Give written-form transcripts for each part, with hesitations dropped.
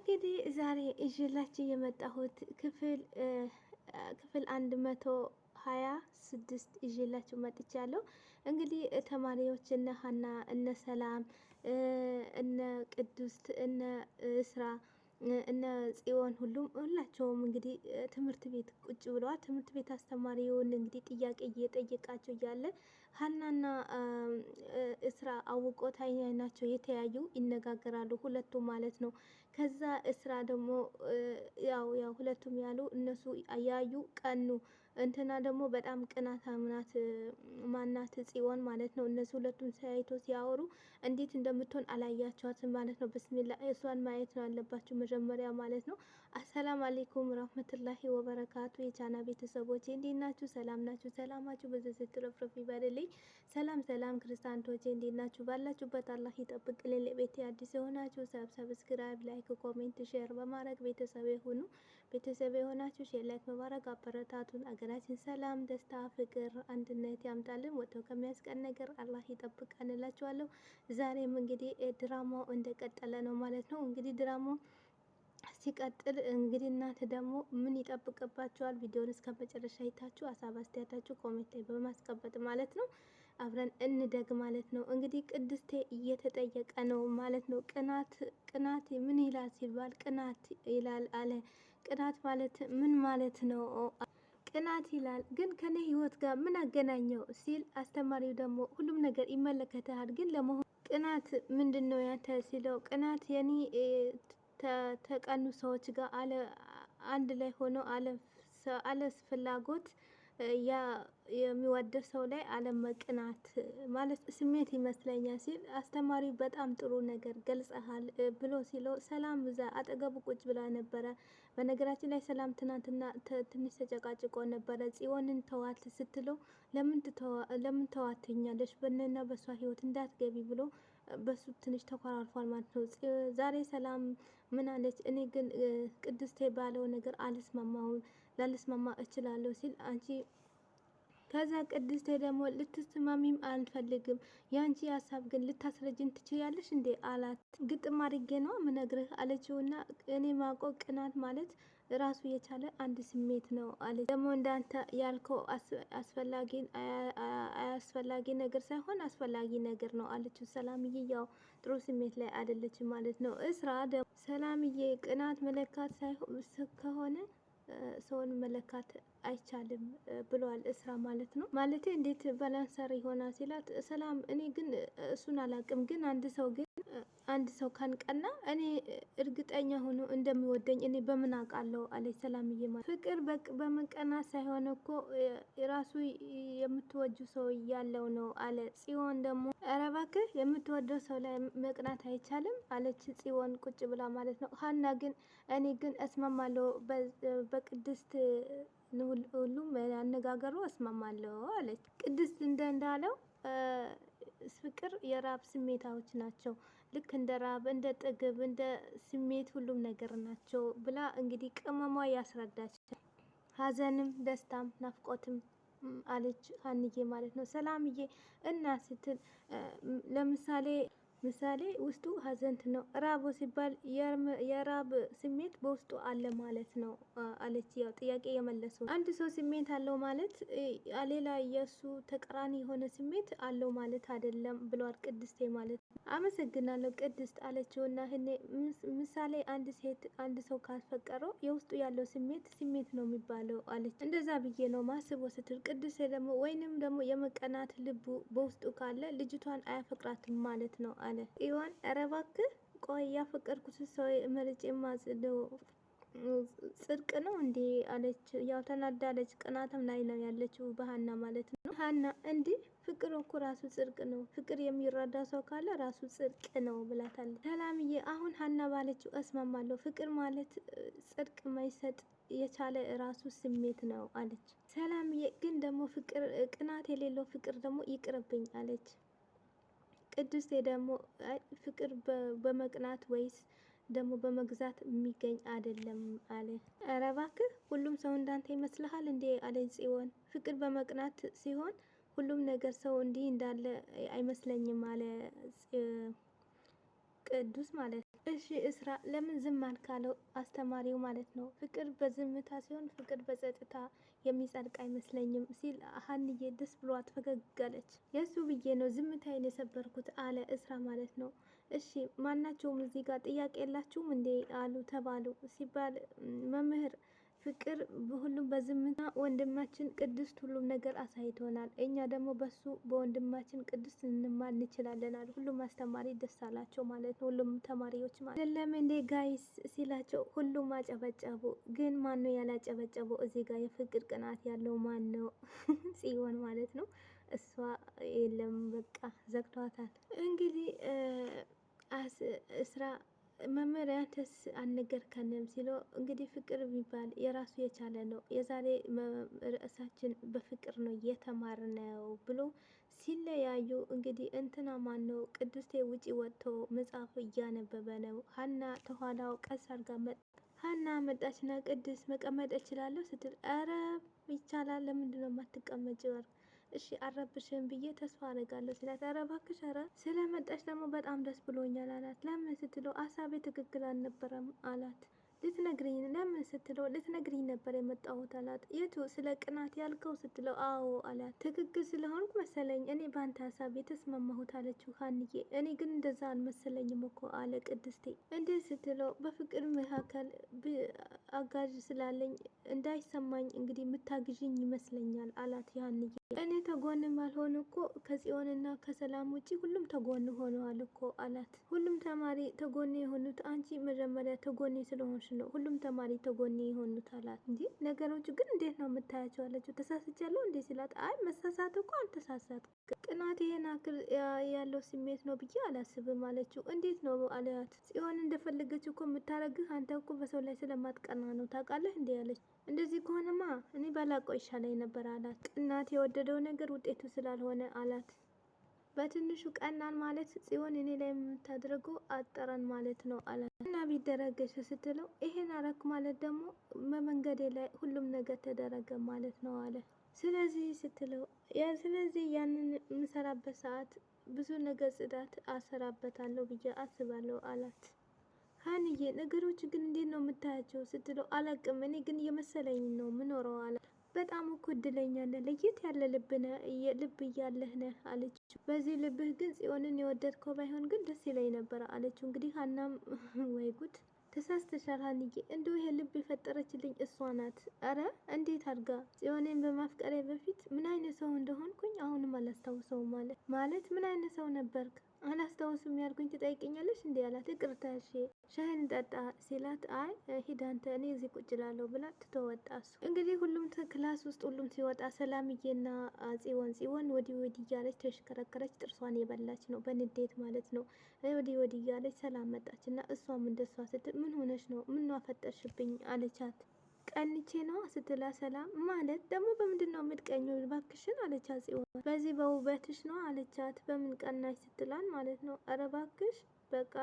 እንግዲህ ዛሬ ይዤላችሁ የመጣሁት ክፍል 126 ይዤላችሁ መጥቻለሁ። እንግዲህ ተማሪዎች እነ ሀና እነ ሰላም እነ ቅድስት እነ እስራ እነ ጽዮን ሁላቸውም እንግዲህ ትምህርት ቤት ቁጭ ብለዋል። ትምህርት ቤት አስተማሪውን እንግዲህ ጥያቄ እየጠየቃቸው እያለ ሀናና እስራ አውቆት አይናቸው የተያዩ ይነጋገራሉ፣ ሁለቱም ማለት ነው። ከዛ እስራ ደግሞ ያው ሁለቱም ያሉ እነሱ ያዩ ቀኑ እንትና ደግሞ በጣም ቅናታም ናት፣ ማናት ጽዮን ማለት ነው። እነሱ ሁለቱም ተያይቶ ሲያወሩ እንዴት እንደምትሆን አላያቸዋትም ማለት ነው። ብስሚላ እሷን ማየት ነው ያለባችሁ መጀመሪያ ማለት ነው። አሰላም አሌይኩም ረህመቱላሂ ወበረካቱ የቻና ቤተሰቦች እንዴት ናችሁ? ሰላም ናችሁ? ሰላማችሁ በዚህ ስትረፍረፍ ይበልልኝ። ሰላም ሰላም ክርስቲያኖቼ እንዴት ናችሁ? ባላችሁበት አላህ ይጠብቅልኝ። ለቤቴ አዲስ የሆናችሁ ሰብስክራይብ፣ ላይክ፣ ኮሜንት፣ ሼር በማድረግ ቤተሰብ የሆኑ ቤተሰብ የሆናችሁ ሼር ላይክ በማድረግ አበረታቱን። አገራችን ሰላም፣ ደስታ፣ ፍቅር፣ አንድነት ያምጣልን። ወጥቶ ከሚያስቀን ነገር አላህ ይጠብቀን እላችኋለሁ። ዛሬም እንግዲህ ድራማው እንደቀጠለ ነው ማለት ነው። እንግዲህ ድራማው ሲቀጥል እንግዲህ እናንተ ደግሞ ምን ይጠብቅባችኋል? ቪዲዮን እስከ መጨረሻ አይታችሁ ሀሳብ አስተያየታችሁ ኮሜንት ላይ በማስቀመጥ ማለት ነው አብረን እንደግ ማለት ነው። እንግዲህ ቅድስቴ እየተጠየቀ ነው ማለት ነው። ቅናት ምን ይላል ሲባል ቅናት ይላል አለ። ቅናት ማለት ምን ማለት ነው? ቅናት ይላል ግን ከኔ ህይወት ጋር ምን አገናኘው ሲል አስተማሪው ደግሞ ሁሉም ነገር ይመለከታል፣ ግን ለመሆኑ ቅናት ምንድን ነው ያንተ ሲለው ቅናት የኔ ተቀኑ ሰዎች ጋር አንድ ላይ ሆኖ አለ ፍላጎት ያ የሚወደው ሰው ላይ አለመቅናት ማለት ስሜት ይመስለኛል ሲል አስተማሪው በጣም ጥሩ ነገር ገልጸሃል ብሎ ሲለው ሰላም እዛ አጠገቡ ቁጭ ብላ ነበረ። በነገራችን ላይ ሰላም ትናንትና ትንሽ ተጨቃጭቆ ነበረ። ጽዮንን ተዋት ስትለው ለምን ተዋትኛለች በእኔና በሷ ህይወት እንዳትገቢ ብሎ በሱ ትንሽ ተኮራርፏል ማለት ነው። ዛሬ ሰላም ምን አለች? እኔ ግን ቅድስቴ ባለው ነገር ላልስማማ እችላለሁ ሲል አንቺ ከዛ ቅድስቴ ደግሞ ልትስማሚም አልፈልግም፣ የአንቺ ሀሳብ ግን ልታስረጅን ትችያለሽ እንዴ አላት። ግጥም አድርጌ ነው ምነግርህ አለችውና እኔ ማውቀው ቅናት ማለት ራሱ የቻለ አንድ ስሜት ነው አለች። ደግሞ እንዳንተ ያልከው አያስፈላጊ ነገር ሳይሆን አስፈላጊ ነገር ነው አለችው። ሰላምዬ ያው ጥሩ ስሜት ላይ አይደለችም ማለት ነው። እስራ ደግሞ ሰላምዬ ቅናት መለካት ሳይሆን ከሆነ ሰውን መለካት አይቻልም ብሏል እስራ ማለት ነው። ማለቴ እንዴት ባላንሰር ይሆናል ሲላት ሰላም እኔ ግን እሱን አላውቅም፣ ግን አንድ ሰው ካንቀና እኔ እርግጠኛ ሆኖ እንደሚወደኝ እኔ በምን አውቃለሁ አለች ሰላምዬ ማለት ፍቅር በመቀናት ሳይሆን እኮ ራሱ የምትወጁ ሰው ያለው ነው አለ። ጽዮን ደግሞ ኧረ እባክህ የምትወደው ሰው ላይ መቅናት አይቻልም አለች ጽዮን ቁጭ ብላ ማለት ነው። ሀና ግን እኔ ግን እስማማለሁ በቅድስት ሁሉም አነጋገሩ እስማማለሁ አለች። ቅድስት እንዳለው ፍቅር የራብ ስሜታዎች ናቸው፣ ልክ እንደ ራብ እንደ ጥግብ እንደ ስሜት ሁሉም ነገር ናቸው ብላ እንግዲህ ቅመሟ ያስረዳች። ሀዘንም ደስታም ናፍቆትም አለች ሀንዬ ማለት ነው። ሰላምዬ እና ስትል ምሳሌ ውስጡ ሀዘንት ነው፣ ራቦ ሲባል የራብ ስሜት በውስጡ አለ ማለት ነው አለች። ያው ጥያቄ የመለሱ አንድ ሰው ስሜት አለው ማለት ሌላ የእሱ ተቃራኒ የሆነ ስሜት አለው ማለት አይደለም ብሏል ቅድስቴ ማለት ነው። አመሰግናለሁ ቅድስት አለችውና ምሳሌ አንድ ሰው ካፈቀረው የውስጡ ያለው ስሜት ነው የሚባለው አለች። እንደዛ ብዬ ነው ማስበው ስትል ቅድስቴ ደግሞ ወይንም ደግሞ የመቀናት ልቡ በውስጡ ካለ ልጅቷን አያፈቅራትም ማለት ነው አለ። ጽዮን ኧረ እባክህ ቆይ ያፈቀርኩት ሰው መርጬ ማጽደው ጽድቅ ነው እንዴ አለች። ያው ተናዳለች። ቅናትም ላይ ነው ያለችው በሀና ማለት ነው። ሀና እንዲህ ፍቅር እኮ ራሱ ጽድቅ ነው፣ ፍቅር የሚረዳ ሰው ካለ ራሱ ጽድቅ ነው ብላታለች። ሰላምዬ አሁን ሀና ባለችው እስማማለሁ፣ ፍቅር ማለት ጽድቅ ማይሰጥ የቻለ ራሱ ስሜት ነው አለች። ሰላምዬ ግን ደግሞ ቅናት የሌለው ፍቅር ደግሞ ይቅርብኝ አለች። ቅድስቴ ደግሞ ፍቅር በመቅናት ወይስ ደግሞ በመግዛት የሚገኝ አይደለም አለ። ኧረ እባክህ ሁሉም ሰው እንዳንተ ይመስልሃል እንዴ አለች ጽዮን። ፍቅር በመቅናት ሲሆን ሁሉም ነገር ሰው እንዲህ እንዳለ አይመስለኝም አለ ቅዱስ ማለት ነው። እሺ እስራ ለምን ዝም አልካለው? አስተማሪው ማለት ነው። ፍቅር በዝምታ ሲሆን ፍቅር በጸጥታ የሚጸድቅ አይመስለኝም ሲል ሀንዬ ደስ ብሏት ፈገግ አለች። የእሱ ብዬ ነው ዝምታዬን የሰበርኩት አለ እስራ ማለት ነው። እሺ ማናቸውም እዚህ ጋር ጥያቄ የላችሁም እንዴ አሉ ተባሉ ሲባል መምህር ፍቅር ሁሉም በዝምታ ወንድማችን ቅድስት ሁሉም ነገር አሳይቶናል። እኛ ደግሞ በሱ በወንድማችን ቅድስት እንማር እንችላለን አሉ። ሁሉም አስተማሪ ደስ አላቸው ማለት ነው። ሁሉም ተማሪዎች ማለት አይደለም እንዴ ጋይስ ሲላቸው ሁሉም አጨበጨቡ። ግን ማን ነው ያላጨበጨበው? እዚህ ጋር የፍቅር ቅናት ያለው ማን ነው? ጽዮን ማለት ነው። እሷ የለም በቃ ዘግቷታል። እንግዲህ እስራ መምህር ያንተስ አልነገርከንም ሲለው እንግዲህ ፍቅር የሚባል የራሱ የቻለ ነው። የዛሬ ርዕሳችን በፍቅር ነው የተማርነው ብሎ ሲለያዩ እንግዲህ እንትና ማን ነው ቅድስቴ ውጪ ወጥቶ መጽሐፍ እያነበበ ነው። ሀና ተኋላው ቀስ አርጋ ሀና መጣችና ቅድስት መቀመጥ እችላለሁ ስትል ኧረ ይቻላል ለምንድን ነው የማትቀመጪው? እሺ አረብሽን ብዬ ተስፋ አደርጋለሁ ስላት ኧረ እባክሽ ኧረ ስለመጣሽ ደግሞ በጣም ደስ ብሎኛል አላት። ለምን ስትለው ሀሳቤ ትክክል አልነበረም አላት። ልትነግሪኝ ለምን ስትለው ልትነግሪኝ ነበር የመጣሁት አላት። የቱ ስለ ቅናት ያልከው ስትለው አዎ አላት። ትክክል ስለሆንኩ መሰለኝ እኔ በአንተ ሀሳብ የተስማማሁት አለችው ሀንዬ። እኔ ግን እንደዛ አልመሰለኝም እኮ አለ ቅድስቴ። እንዴት ስትለው በፍቅር መካከል አጋዥ ስላለኝ እንዳይሰማኝ እንግዲህ የምታግዥኝ ይመስለኛል አላት ሀንዬ። እኔ ተጎን ባልሆን እኮ ከጽዮንና ከሰላም ውጪ ሁሉም ተጎን ሆነዋል እኮ አላት። ሁሉም ተማሪ ተጎኔ የሆኑት አንቺ መጀመሪያ ተጎኔ ስለሆንሽ ነው ሁሉም ተማሪ ተጎኔ የሆኑት አላት። እንጂ ነገሮቹ ግን እንዴት ነው የምታያቸው አለችው። ተሳስቻለሁ እንዴ ሲላት አይ መሳሳት እኮ አልተሳሳትኩም፣ ቅናት ይሄን አክል ያለው ስሜት ነው ብዬ አላስብም አለችው። እንዴት ነው አላት። ጽዮን እንደፈለገች እኮ የምታረግህ አንተ እኮ በሰው ላይ ስለማትቀና ነው ታውቃለህ እንዴ አለች። እንደዚህ ከሆነማ እኔ ባላውቀው ይሻለኝ ነበር አላት። ቅናት የወደደው ነገር ውጤቱ ስላልሆነ አላት። በትንሹ ቀናን ማለት ጽዮን እኔ ላይ የምታደርገው አጠረን ማለት ነው አላት። እና ቢደረገሽ ስትለው ይሄን አረክ ማለት ደግሞ በመንገዴ ላይ ሁሉም ነገር ተደረገ ማለት ነው አለ። ስለዚህ ስትለው ስለዚህ ያንን የምሰራበት ሰዓት ብዙ ነገር ጽዳት አሰራበታለሁ ብዬ አስባለሁ አላት። ሀንዬ ነገሮች ግን እንዴት ነው የምታያቸው ስትለው አላቅም እኔ ግን እየመሰለኝ ነው ምኖረው አላት። በጣም እኮ እድለኛ ነህ፣ ለየት ያለ ልብ እያለህ ነህ አለችው። በዚህ ልብህ ግን ጽዮንን የወደድከው ባይሆን ግን ደስ ይለኝ ነበር አለችው። እንግዲህ ሀናም ወይ ጉድ ተሳስተሻል ሀንዬ፣ እንደው ይሄ ልብ የፈጠረችልኝ እሷ ናት። አረ እንዴት አድርጋ ጽዮኔን በማፍቀሬ በፊት ምን አይነት ሰው እንደሆንኩኝ አሁንም አላስታውሰውም ማለት ምን አይነት ሰው ነበርክ አላስታውስም ያልኩኝ ትጠይቀኛለሽ እንዴ አላት። ይቅርታ እሺ ሻይን ጠጣ ሲላት አይ ሂድ አንተ እኔ እዚህ ቁጭ እላለሁ ብላ ትቶ ወጣ። እሱ እንግዲህ ሁሉም ክላስ ውስጥ ሁሉም ሲወጣ ሰላምዬና ጽዮን ወዲህ ወዲህ እያለች ተሽከረከረች። ጥርሷን የበላች ነው በንዴት ማለት ነው። ወዲህ ወዲህ እያለች ሰላም መጣች እና እሷም እንደሷ ስትል ምን ሆነች ነው ምን አፈጠርሽብኝ አለቻት። ቀንቼ ነው ስትላ ሰላም ማለት ደግሞ በምንድን ነው የምትቀኘው እባክሽን አለቻት። ጽዮን በዚህ በውበትሽ ነው አለቻት። በምን ቀናሽ ስትላን ማለት ነው። ኧረ እባክሽ በቃ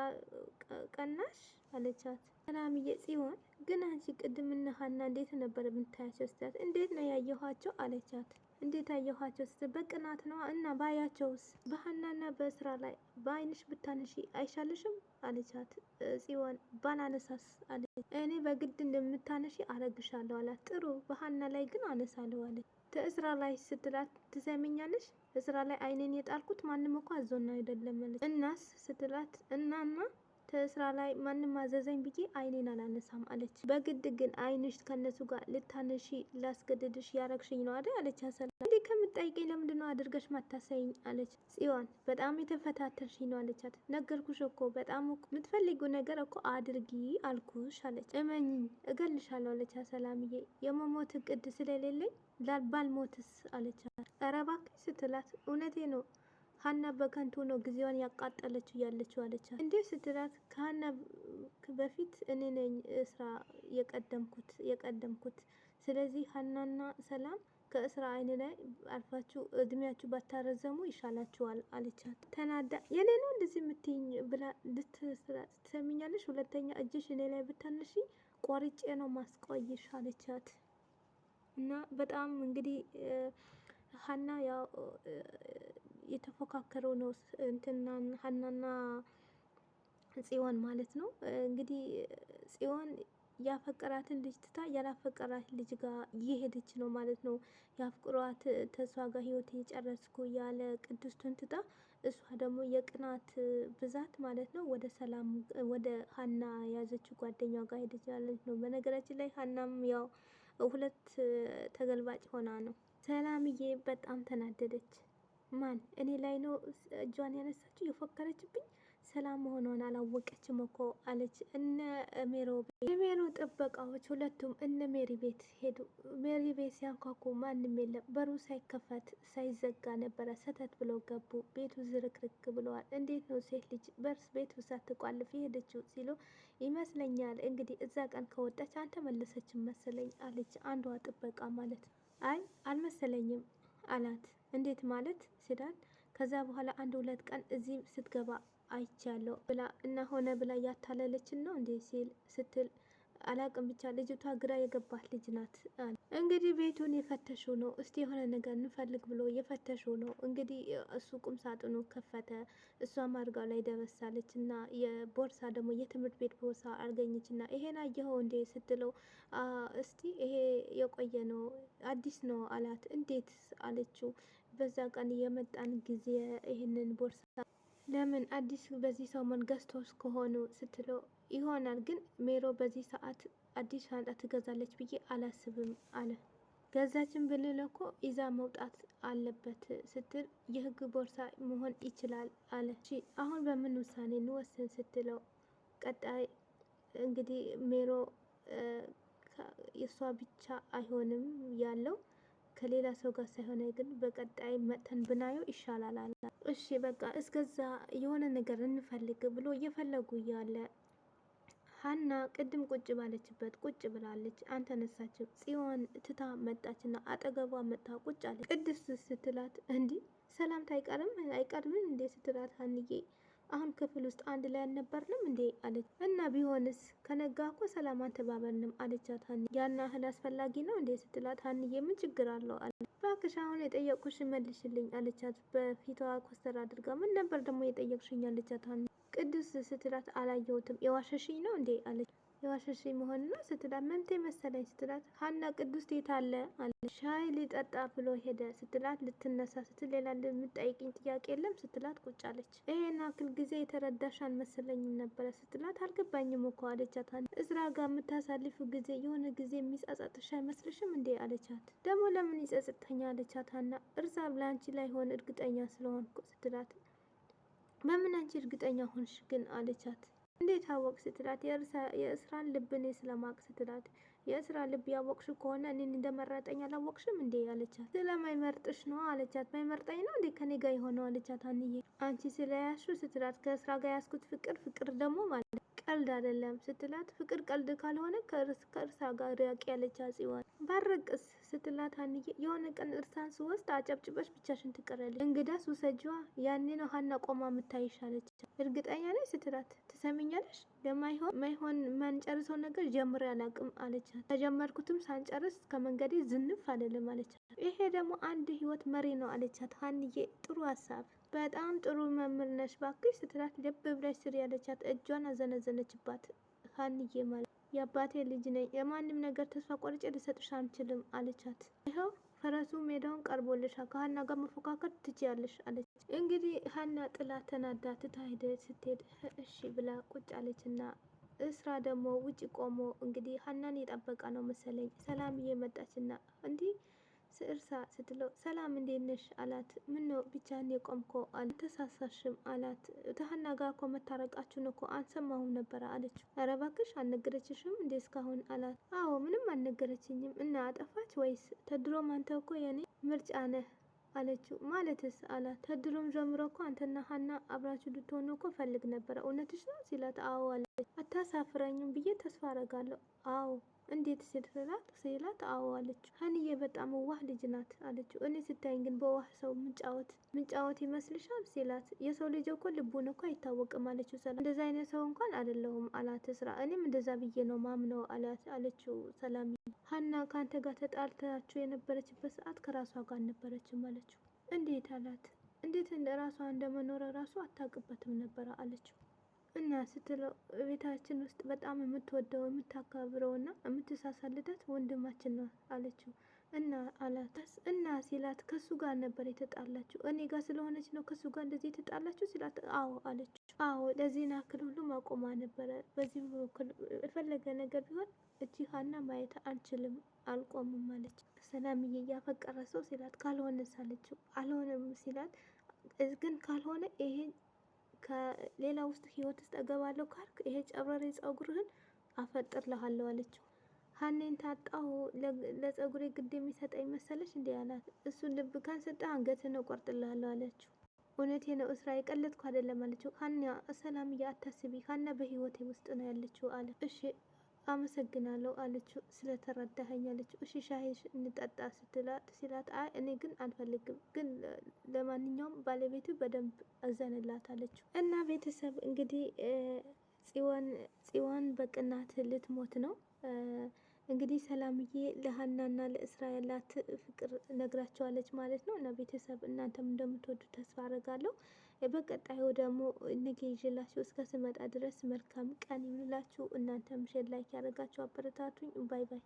ቀናሽ አለቻት። ሰላምዬ ጽዮን ግን አንቺ ቅድም እነ ሀና እንዴት ነበር የምታያቸው ስትላት እንዴት ነው ያየኋቸው አለቻት። እንዴት አየኋቸው ስትል በቅናት ነው እና ባያቸውስ በሀናና በስራ ላይ በአይንሽ ብታነሺ አይሻልሽም አለቻት። ጽዮን ባላነሳስ አለች። እኔ በግድ እንደምታነሺ አረግሻለሁ አላት። ጥሩ በሀና ላይ ግን አነሳለሁ አለች። ከእስራ ላይ ስትላት ትሰሚኛለሽ እስራ ላይ አይኔን የጣልኩት ማንም እኮ አዞና አይደለም አለች። እናስ ስትላት እናማ ከስራ ላይ ማንም አዘዘኝ ብዬ አይኔን አላነሳም አለች። በግድ ግን አይንሽ ከነሱ ጋር ልታነሺ ላስገድድሽ ያረግሽኝ ነው አይደል አለች። ሰላም እንዴ ከምትጠይቀኝ ለምንድን ነው አድርገሽ ማታሳይኝ አለች። ጽዮን በጣም የተፈታተርሽኝ ነው አለቻት። ነገርኩሽ እኮ በጣም የምትፈልጊው ነገር እኮ አድርጊ አልኩሽ አለች። እመኚኝ እገልሻለሁ አለች። ሰላምዬ የመሞት እቅድ ስለሌለኝ ባልሞትስ አለቻት። ኧረ እባክሽ ስትላት እውነቴ ነው ሀና በከንቱ ነው ጊዜዋን ያቃጠለችው ያለችው አለቻት። እንዴት ስትላት ከሀና በፊት እኔ ነኝ ስራ የቀደምኩት ስለዚህ ሀናና ሰላም ከእስራ አይን ላይ አልፋችሁ እድሜያችሁ ባታረዘሙ ይሻላችኋል አለቻት። ተናዳ የኔ ነው እንደዚህ የምትይኝ ብላ ትሰሚኛለሽ ሁለተኛ እጅሽ እኔ ላይ ብታነሺ ቆርጬ ነው ማስቆይሽ አለቻት። እና በጣም እንግዲህ ሀና ያው የተፎካከረው ነው እንትና ሀናና ጽዮን ማለት ነው። እንግዲህ ጽዮን ያፈቀራትን ልጅ ትታ ያላፈቀራት ልጅ ጋር እየሄደች ነው ማለት ነው። ያፍቅሯት ተስፋ ጋር ህይወት የጨረስኩ ያለ ቅድስቱን ትታ እሷ ደግሞ የቅናት ብዛት ማለት ነው ወደ ሰላም ወደ ሀና የያዘችው ጓደኛዋ ጋር ሄደች ማለት ነው። በነገራችን ላይ ሀናም ያው ሁለት ተገልባጭ ሆና ነው። ሰላምዬ በጣም ተናደደች። ማን እኔ ላይ ነው እጇን ያነሳችው የፎከረችብኝ? ሰላም መሆኗን አላወቀችም እኮ አለች። እነ የሜሮ ጥበቃዎች ሁለቱም እነ ሜሪ ቤት ሄዱ። ሜሪ ቤት ሲያንኳኩ ማንም የለም። በሩ ሳይከፈት ሳይዘጋ ነበረ ሰተት ብለው ገቡ። ቤቱ ዝርክርክ ብለዋል። እንዴት ነው ሴት ልጅ በርስ ቤት ሳትቋልፍ የሄደችው ሲሉ ይመስለኛል እንግዲህ እዛ ቀን ከወጣች አልተመለሰችም መሰለኝ አለች አንዷ ጥበቃ ማለት። አይ አልመሰለኝም አላት። እንዴት ማለት ሲላል ከዛ በኋላ አንድ ሁለት ቀን እዚህ ስትገባ አይቻለሁ ብላ እና ሆነ ብላ ያታለለችን ነው እንዴ ሲል ስትል አላቅም ብቻ ልጅቷ ግራ የገባት ልጅ ናት። እንግዲህ ቤቱን የፈተሹ ነው። እስቲ የሆነ ነገር እንፈልግ ብሎ የፈተሹ ነው። እንግዲህ እሱ ቁም ሳጥኑ ከፈተ። እሷም አልጋው ላይ ደበሳለች እና የቦርሳ ደግሞ የትምህርት ቤት ቦርሳ አርገኘች እና ይሄን አየኸው እንዴ ስትለው እስቲ ይሄ የቆየ ነው አዲስ ነው አላት። እንዴት አለችው። በዛ ቀን የመጣን ጊዜ ይህንን ቦርሳ ለምን አዲስ በዚህ ሰሞን ገዝቶስ ከሆኑ ስትለው ይሆናል ግን ሜሮ በዚህ ሰዓት አዲስ ሻንጣ ትገዛለች ብዬ አላስብም አለ። ገዛችን ብልል እኮ ይዛ መውጣት አለበት ስትል የህግ ቦርሳ መሆን ይችላል አለ። አሁን በምን ውሳኔ እንወስን ስትለው ቀጣይ እንግዲህ ሜሮ የእሷ ብቻ አይሆንም ያለው ከሌላ ሰው ጋር ሳይሆን ግን በቀጣይ መጥተን ብናየው ይሻላል አለ። እሺ በቃ እስከዛ የሆነ ነገር እንፈልግ ብሎ እየፈለጉ እያለ ሀና ቅድም ቁጭ ባለችበት ቁጭ ብላለች። አንተነሳችም። ጽዮን ትታ መጣችና አጠገቧ መጣ ቁጭ አለች። ቅድስት ስትላት እንዲህ ሰላምታ አይቀርምን እንዴ ስትላት ሀንዬ አሁን ክፍል ውስጥ አንድ ላይ አልነበርንም እንዴ አለች። እና ቢሆንስ ከነጋ እኮ ሰላም አንተባባልንም አለቻት። ሀኒ ያን ያህል አስፈላጊ ነው እንዴ ስትላት ሀንዬ ምን ችግር አለው አለ። እባክሽ አሁን የጠየቅኩሽ መልሽልኝ አለቻት በፊቷ ኮስተር አድርጋ። ምን ነበር ደግሞ የጠየቅሽኝ አለቻት። ሀኒ ቅዱስ ስትላት አላየሁትም የዋሸሽኝ ነው እንዴ አለች። የዋሸሽኝ መሆን ነው ስትላት መምቴ መሰለኝ ስትላት ሀና ቅዱስ የት አለ አለ። ሻይ ሊጠጣ ብሎ ሄደ ስትላት ልትነሳ ስትል ሌላ የምትጠይቅኝ ጥያቄ የለም ስትላት ቁጭ አለች። ይሄን አክል ጊዜ የተረዳሽ አልመሰለኝም ነበረ ስትላት አልገባኝም እኮ አለቻት። እስራ ጋር የምታሳልፉ ጊዜ የሆነ ጊዜ የሚጸጸትሽ አይመስልሽም እንዴ አለቻት። ደግሞ ለምን ይጸጽተኛ አለቻት። ሀና እርሳ ለአንቺ ላይ ሆን እርግጠኛ ስለሆንኩ ስትላት በምን አንቺ እርግጠኛ ሆንሽ ግን አለቻት። እንዴት አወቅ ስትላት የእስራን ልብ እኔ ስለማቅ ስትላት የእስራ ልብ ያወቅሽ ከሆነ እኔን እንደመረጠኝ አላወቅሽም እንዴ አለቻት። ስለማይመርጥሽ ነው አለቻት። ማይመርጠኝ ነው እንዴ ከኔ ጋር የሆነው አለቻት። አንዬ አንቺ ስለያሹ ስትላት ከእስራ ጋር ያስኩት ፍቅር ደግሞ ማለት ቀልድ አይደለም ስትላት ፍቅር ቀልድ ካልሆነ ከእርሳ ጋር ሪያቅ ያለቻት ጽዮን ባረቅስ ስትላት ሀንዬ የሆነ ቀን እርሳን ስወስድ አጨብጭበሽ ብቻሽን ትቀራለች። እንግዳስ ውሰጂዋ ያኔ ነው ሀና ቆማ የምታይሽ አለች። እርግጠኛ ነኝ ስትላት ትሰሚኛለሽ ለማይሆን ማንጨርሰው ነገር ጀምሬ አላቅም አለቻት። ከጀመርኩትም ሳንጨርስ ከመንገዴ ዝንፍ አልልም አለቻት። ይሄ ደግሞ አንድ ህይወት መሪ ነው አለቻት። ሀንዬ ጥሩ ሀሳብ በጣም ጥሩ መምህር ነሽ ባክሽ ስትላት ልብ ብለሽ ስሪ ያለቻት። እጇን አዘነዘነችባት። ሀንዬ ማለት የአባቴ ልጅ ነኝ የማንም ነገር ተስፋ ቆርጬ ልሰጥሽ አንችልም አለቻት። ይኸው ፈረሱ ሜዳውን ቀርቦልሻል ከሀና ጋር መፎካከር ትችያለሽ አለች። እንግዲህ ሀና ጥላ ተናዳ ትታ ስትሄድ እሺ ብላ ቁጭ አለችና እስራ ደግሞ ውጭ ቆሞ እንግዲህ ሀናን የጠበቃ ነው መሰለኝ። ሰላምዬ መጣችና እንዲህ እርሳ ስትለው ሰላም እንዴት ነሽ አላት። ምን ነው ብቻህን የቆምኮ አልተሳሳሽም አላት። ከሀና ጋር እኮ መታረቃችሁን እኮ አልሰማሁም ነበረ አለችው። ኧረ እባክሽ አልነገረችሽም እንዴ እስካሁን አላት። አዎ ምንም አልነገረችኝም። እና አጠፋች ወይስ ተድሮም አንተ እኮ የኔ ምርጫ ነህ አለችው። ማለትስ አላት። ተድሮም ጀምሮ እኮ አንተና ሀና አብራችሁ ልትሆኑ እኮ ፈልግ ነበረ እውነትሽ ነው ሲላት አዎ አለች። አታሳፍረኝም ብዬ ተስፋ አረጋለሁ አዎ እንዴት ሲላት አዎ አለችው። ሀንዬ በጣም ዋህ ልጅ ናት አለችው። እኔ ስታይኝ ግን በዋህ ሰው ምንጫወት ይመስልሻል ሲላት የሰው ልጅ እኮ ልቡን እኮ አይታወቅም አለችው። ሰላም እንደዛ አይነት ሰው እንኳን አይደለሁም አላት። ስራ እኔም እንደዛ ብዬ ነው ማምነው አለችው። ሰላም ሀና ከአንተ ጋር ተጣልታችሁ የነበረችበት ሰዓት ከራሷ ጋር አልነበረችም አለችው። እንዴት አላት። እንዴት እንደ ራሷ እንደመኖረ ራሱ አታውቅበትም ነበረ አለችው። እና ስትለው ቤታችን ውስጥ በጣም የምትወደው የምታከብረው እና የምትሳሳልለት ወንድማችን ነው አለችው። እና አላታስ እና ሲላት ከሱ ጋር ነበር የተጣላችው እኔ ጋር ስለሆነች ነው ከሱ ጋር እንደዚህ የተጣላችው ሲላት አዎ አለችው። አዎ ለዚህን ያክል ሁሉም አቁማ ነበረ። በዚህ በኩል የፈለገ ነገር ቢሆን እቺ ሀና ማየት አልችልም አልቆምም አለች። ሰላምዬ እያፈቀረ ሰው ሲላት ካልሆነስ አለችው። አልሆነም ሲላት ግን ካልሆነ ይሄን ከሌላ ውስጥ ህይወት ውስጥ እገባለሁ ካልክ ይሄ ጨብረሬ ፀጉርህን አፈጥርልሃለሁ አለችው። ሀኔን ታጣሁ ለፀጉሬ ግድ የሚሰጠኝ መሰለሽ እንዲህ አላት። እሱን ልብ ካልሰጠህ አንገትህን እቆርጥልሃለሁ አለችው። እውነቴ ነው እስራ የቀለድኩ አይደለም አለችው። ሀና ሰላምዬ አታስቢ ሀና በህይወቴ ውስጥ ነው ያለችው አለ። እሺ አመሰግናለሁ አለችው ስለተረዳኸኝ አለችው። እሺ ሻይ እንጠጣ ሲላት አይ እኔ ግን አልፈልግም ግን ለማንኛውም ባለቤቱ በደንብ አዘንላት አለችው። እና ቤተሰብ እንግዲህ ጽዮን በቅናት ልትሞት ነው። እንግዲህ ሰላምዬ ለሀናና ለእስራ ያላት ፍቅር ነግራቸዋለች ማለት ነው። እና ቤተሰብ እናንተም እንደምትወዱ ተስፋ አደርጋለሁ። በቀጣዩ ደግሞ ነገ ይዤላችሁ እስከ ስመጣ ድረስ መልካም ቀን ይሁንላችሁ። እናንተም ሼር ላይክ ያደረጋችሁ አበረታቱኝ። ባይ ባይ።